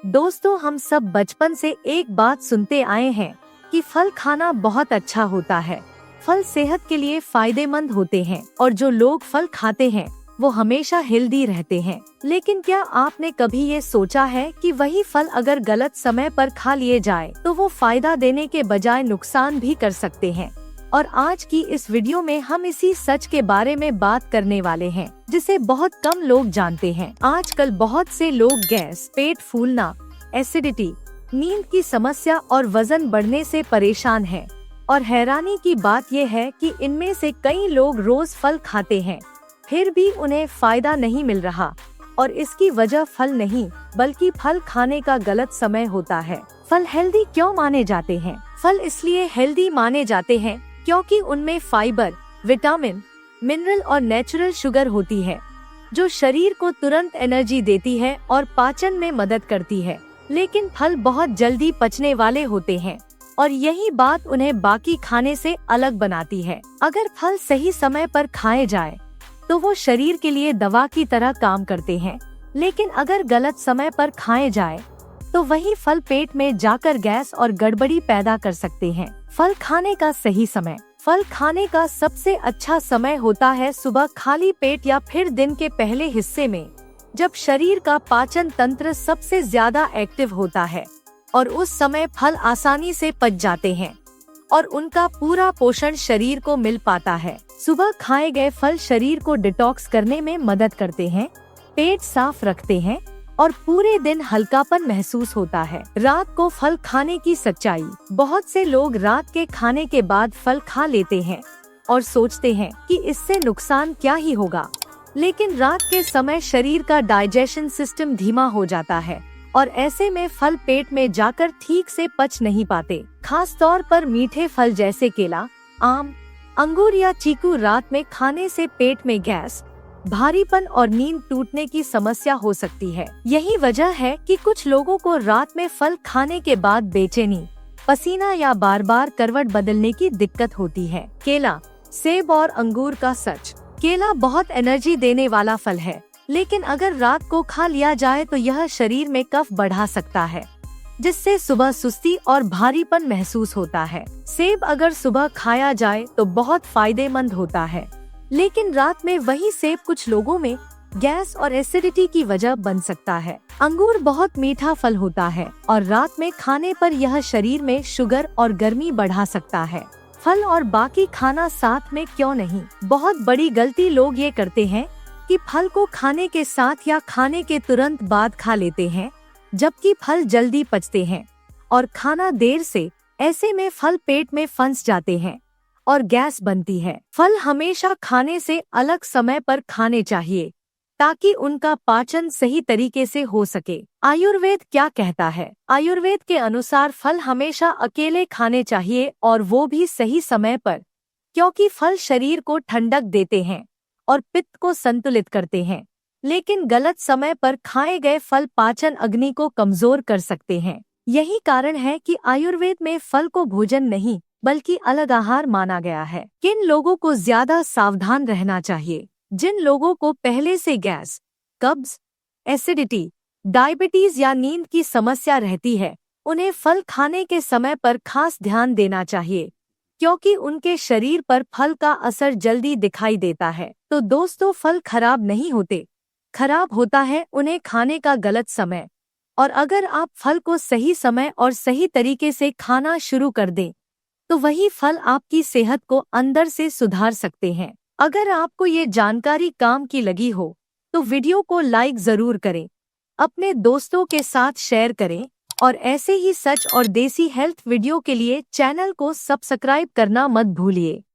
दोस्तों, हम सब बचपन से एक बात सुनते आए हैं कि फल खाना बहुत अच्छा होता है। फल सेहत के लिए फायदेमंद होते हैं और जो लोग फल खाते हैं वो हमेशा हेल्दी रहते हैं। लेकिन क्या आपने कभी ये सोचा है कि वही फल अगर गलत समय पर खा लिए जाए तो वो फायदा देने के बजाय नुकसान भी कर सकते हैं। और आज की इस वीडियो में हम इसी सच के बारे में बात करने वाले हैं जिसे बहुत कम लोग जानते हैं। आजकल बहुत से लोग गैस, पेट फूलना, एसिडिटी, नींद की समस्या और वजन बढ़ने से परेशान हैं। और हैरानी की बात यह है कि इनमें से कई लोग रोज फल खाते हैं फिर भी उन्हें फायदा नहीं मिल रहा। और इसकी वजह फल नहीं बल्कि फल खाने का गलत समय होता है। फल हेल्दी क्यों माने जाते हैं? फल इसलिए हेल्दी माने जाते हैं क्योंकि उनमें फाइबर, विटामिन, मिनरल और नेचुरल शुगर होती है जो शरीर को तुरंत एनर्जी देती है और पाचन में मदद करती है। लेकिन फल बहुत जल्दी पचने वाले होते हैं और यही बात उन्हें बाकी खाने से अलग बनाती है। अगर फल सही समय पर खाए जाए तो वो शरीर के लिए दवा की तरह काम करते हैं, लेकिन अगर गलत समय पर खाए जाए तो वही फल पेट में जाकर गैस और गड़बड़ी पैदा कर सकते हैं। फल खाने का सही समय। फल खाने का सबसे अच्छा समय होता है सुबह खाली पेट या फिर दिन के पहले हिस्से में, जब शरीर का पाचन तंत्र सबसे ज्यादा एक्टिव होता है और उस समय फल आसानी से पच जाते हैं और उनका पूरा पोषण शरीर को मिल पाता है। सुबह खाए गए फल शरीर को डिटॉक्स करने में मदद करते हैं, पेट साफ रखते हैं और पूरे दिन हल्कापन महसूस होता है। रात को फल खाने की सच्चाई। बहुत से लोग रात के खाने के बाद फल खा लेते हैं और सोचते हैं कि इससे नुकसान क्या ही होगा, लेकिन रात के समय शरीर का डाइजेशन सिस्टम धीमा हो जाता है और ऐसे में फल पेट में जाकर ठीक से पच नहीं पाते। खास तौर पर मीठे फल जैसे केला, आम, अंगूर या चीकू रात में खाने से पेट में गैस, भारीपन और नींद टूटने की समस्या हो सकती है। यही वजह है कि कुछ लोगों को रात में फल खाने के बाद बेचैनी, पसीना या बार बार करवट बदलने की दिक्कत होती है। केला, सेब और अंगूर का सच। केला बहुत एनर्जी देने वाला फल है, लेकिन अगर रात को खा लिया जाए तो यह शरीर में कफ बढ़ा सकता है, जिससे सुबह सुस्ती और भारीपन महसूस होता है। सेब अगर सुबह खाया जाए तो बहुत फायदेमंद होता है, लेकिन रात में वही सेब कुछ लोगों में गैस और एसिडिटी की वजह बन सकता है। अंगूर बहुत मीठा फल होता है और रात में खाने पर यह शरीर में शुगर और गर्मी बढ़ा सकता है। फल और बाकी खाना साथ में क्यों नहीं? बहुत बड़ी गलती लोग ये करते हैं कि फल को खाने के साथ या खाने के तुरंत बाद खा लेते हैं, जबकि फल जल्दी पचते हैं और खाना देर से। ऐसे में फल पेट में फंस जाते हैं और गैस बनती है। फल हमेशा खाने से अलग समय पर खाने चाहिए ताकि उनका पाचन सही तरीके से हो सके। आयुर्वेद क्या कहता है? आयुर्वेद के अनुसार फल हमेशा अकेले खाने चाहिए और वो भी सही समय पर, क्योंकि फल शरीर को ठंडक देते हैं और पित्त को संतुलित करते हैं। लेकिन गलत समय पर खाए गए फल पाचन अग्नि को कमजोर कर सकते हैं। यही कारण है कि आयुर्वेद में फल को भोजन नहीं बल्कि अलग आहार माना गया है। किन लोगों को ज्यादा सावधान रहना चाहिए? जिन लोगों को पहले से गैस, कब्ज, एसिडिटी, डायबिटीज या नींद की समस्या रहती है, उन्हें फल खाने के समय पर खास ध्यान देना चाहिए, क्योंकि उनके शरीर पर फल का असर जल्दी दिखाई देता है। तो दोस्तों, फल खराब नहीं होते, खराब होता है उन्हें खाने का गलत समय। और अगर आप फल को सही समय और सही तरीके से खाना शुरू कर दें तो वही फल आपकी सेहत को अंदर से सुधार सकते हैं। अगर आपको ये जानकारी काम की लगी हो तो वीडियो को लाइक जरूर करें, अपने दोस्तों के साथ शेयर करें और ऐसे ही सच और देसी हेल्थ वीडियो के लिए चैनल को सब्सक्राइब करना मत भूलिए।